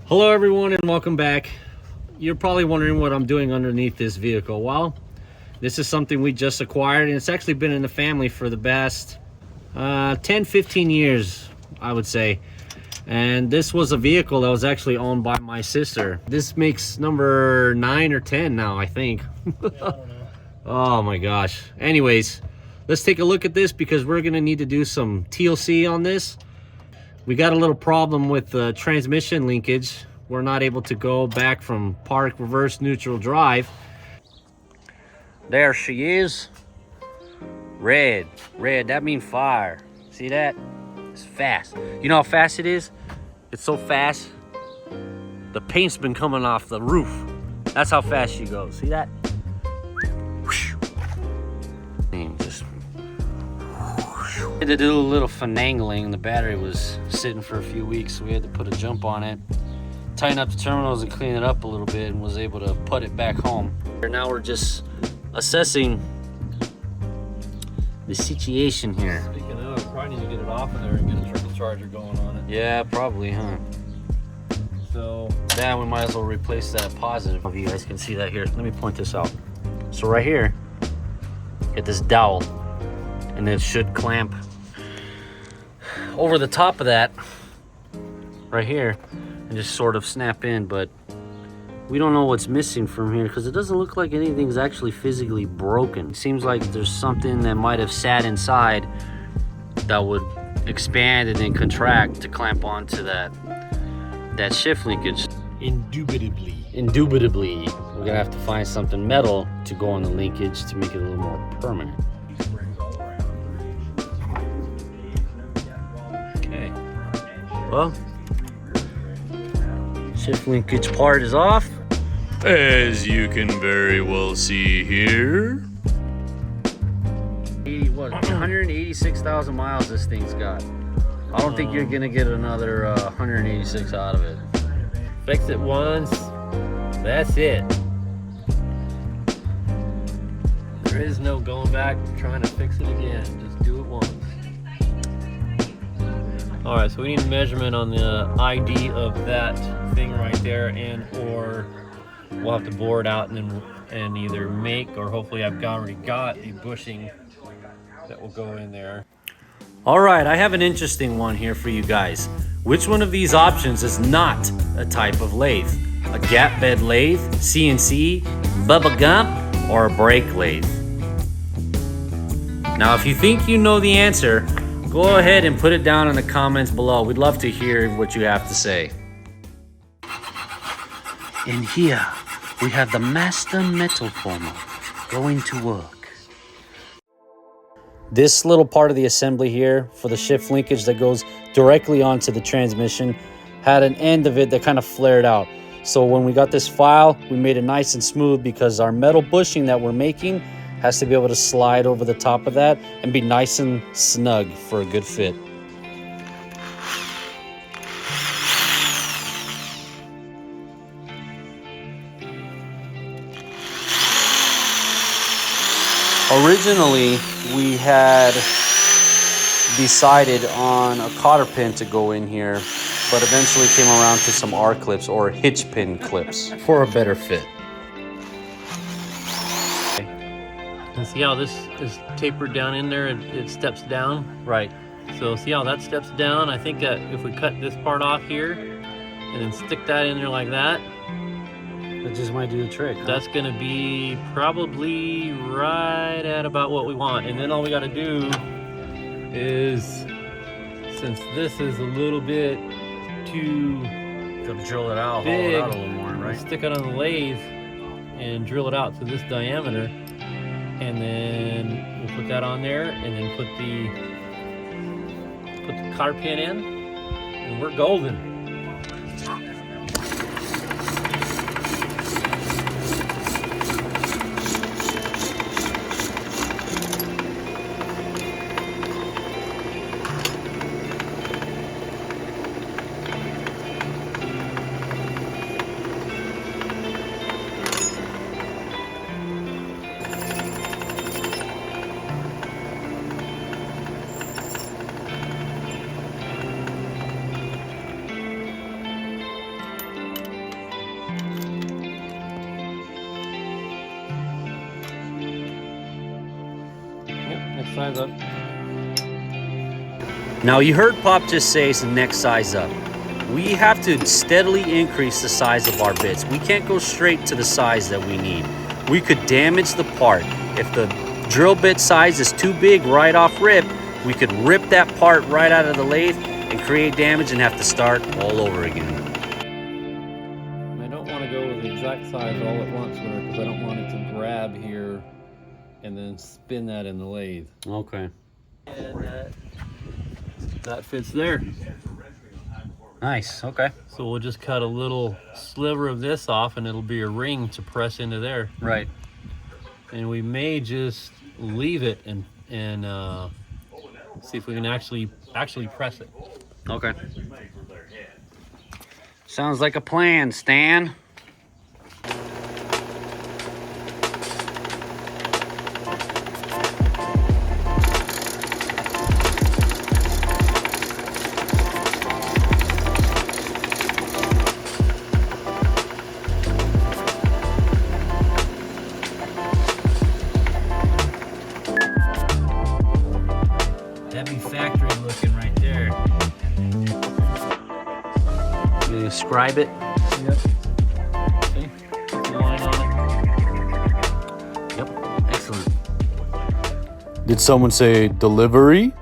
Hello everyone and welcome back. You're probably wondering what I'm doing underneath this vehicle. Well, this is something we just acquired and it's actually been in the family for the past 10-15 years, I would say. And this was a vehicle that was actually owned by my sister. This makes number 9 or 10 now, I think. Yeah, I don't know. Oh my gosh. Anyways, let's take a look at this because we're gonna need to do some TLC on this. We got a little problem with the transmission linkage. We're not able to go back from park, reverse, neutral, drive. There she is. Red, that means fire. See that? It's fast. You know how fast it is? It's so fast, the paint's been coming off the roof. That's how fast she goes. See that? Just had to do a little finagling. The battery was sitting for a few weeks, so we had to put a jump on it, tighten up the terminals and clean it up a little bit, and was able to put it back home. Now we're just assessing the situation here. Speaking of, probably need to get it off of there and get a trickle charger going on it. Yeah, probably, huh? So yeah, we might as well replace that positive. If you guys can see that here, let me point this out. So right here, get this dowel, and it should clamp over the top of that right here and just sort of snap in. But we don't know what's missing from here because it doesn't look like anything's actually physically broken. It seems like there's something that might have sat inside that would expand and then contract to clamp onto that shift linkage. indubitably. We're gonna have to find something metal to go on the linkage to make it a little more permanent. Okay. Well, shift linkage part is off. As you can very well see here. 186,000 miles this thing's got. I don't think you're gonna get another 186 out of it. Fix it once, that's it. There is no going back trying to fix it again. Just do it once. Alright, so we need a measurement on the ID of that thing right there, and or we'll have to bore it out and either make, or hopefully I've already got a bushing that will go in there. All right, I have an interesting one here for you guys. Which one of these options is not a type of lathe? A gap bed lathe, CNC, Bubba Gump, or a brake lathe? Now, if you think you know the answer, go ahead and put it down in the comments below. We'd love to hear what you have to say. And here we have the Mazda metal former going to work. This little part of the assembly here for the shift linkage that goes directly onto the transmission had an end of it that kind of flared out. So when we got this file, we made it nice and smooth because our metal bushing that we're making has to be able to slide over the top of that and be nice and snug for a good fit. Originally, we had decided on a cotter pin to go in here, but eventually came around to some R-clips or hitch pin clips for a better fit. And see how this is tapered down in there, it steps down? Right. So see how that steps down? I think that if we cut this part off here and then stick that in there like that, That just might do the trick. Huh? that's gonna be probably right at about what we want. And then all we gotta do is, since this is a little bit too Gotta drill it out, big, haul it out a little more, right? stick it on the lathe and drill it out to this diameter. And then we'll put that on there and then put the cotter pin in, and we're golden. size up. Now you heard Pop just say it's the next size up. We have to steadily increase the size of our bits. We can't go straight to the size that we need. We could damage the part. If the drill bit size is too big right off rip, we could rip that part right out of the lathe and create damage and have to start all over again. I don't want to go with the exact size all at once because I don't want it to grab here and then spin that in the lathe. Okay. And that fits there. Nice, okay. So we'll just cut a little sliver of this off and it'll be a ring to press into there. Right. And we may just leave it and see if we can actually press it. Okay. Sounds like a plan, Stan. Heavy factory looking right there. You describe it? Yep. See? Put the line on it. Yep. Excellent. Did someone say delivery?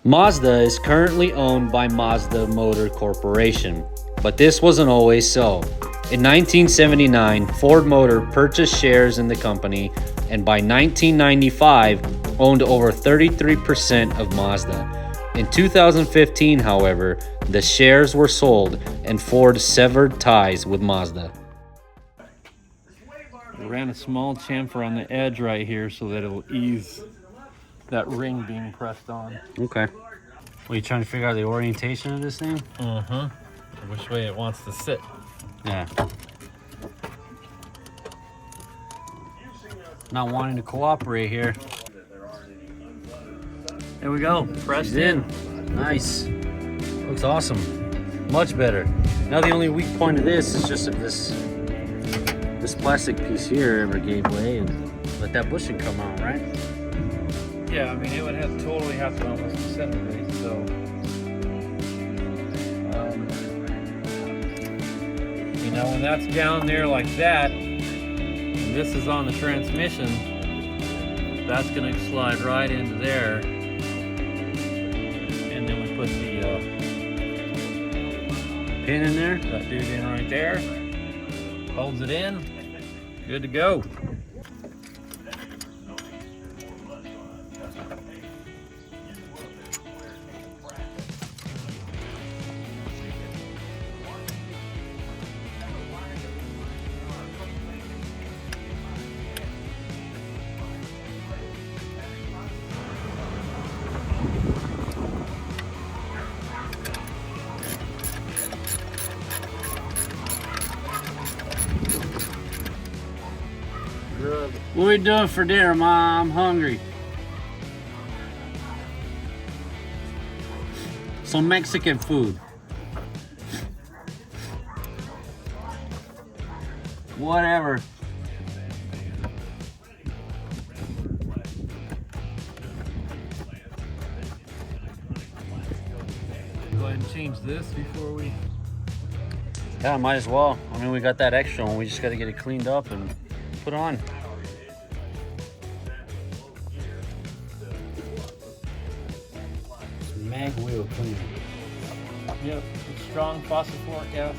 Mazda is currently owned by Mazda Motor Corporation, but this wasn't always so. In 1979, Ford Motor purchased shares in the company, and by 1995, owned over 33% of Mazda. In 2015, however, the shares were sold and Ford severed ties with Mazda. We ran a small chamfer on the edge right here so that it'll ease that ring being pressed on. Okay. Well, you trying to figure out the orientation of this thing? Uh-huh. Which way it wants to sit. Yeah. Not wanting to cooperate here. There we go. Pressed She's in. Nice. Looks awesome. Much better. Now the only weak point of this is just if this plastic piece here ever gave way and let that bushing come out, right? Yeah, I mean it would totally have to almost disintegrate, so you know, when that's down there like that, and this is on the transmission, that's gonna slide right into there. And then we put the Pin in there. that dude in right there, holds it in, good to go. What are we doing for dinner, Mom? I'm hungry. Some Mexican food. Whatever. Go ahead and change this before we... Yeah, might as well. I mean, we got that extra one. We just got to get it cleaned up and put on. Mag wheel cleaner. Yep, it's strong phosphoric acid.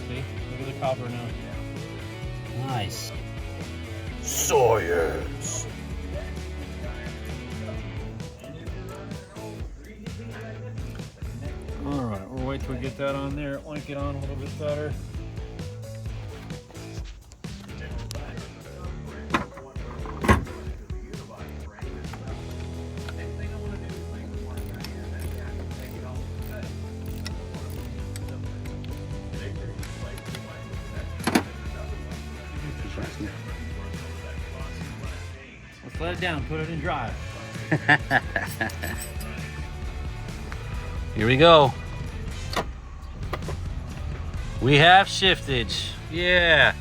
See, look at the copper now. Nice. Sawyers. All right, we'll wait till we get that on there. Link it on a little bit better. Let's let it down, put it in drive. Here we go. We have shiftage. Yeah.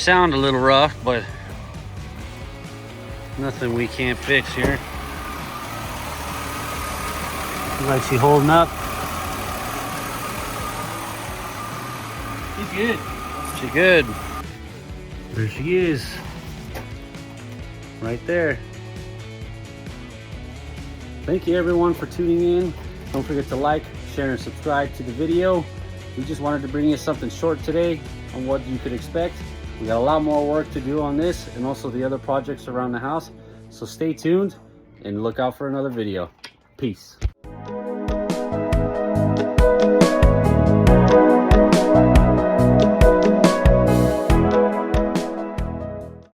sound a little rough, but nothing we can't fix here. Looks like she's holding up. She's good. She's good. There she is. Right there. Thank you everyone for tuning in. Don't forget to like, share, and subscribe to the video. We just wanted to bring you something short today on what you could expect. We got a lot more work to do on this and also the other projects around the house. So stay tuned and look out for another video. Peace.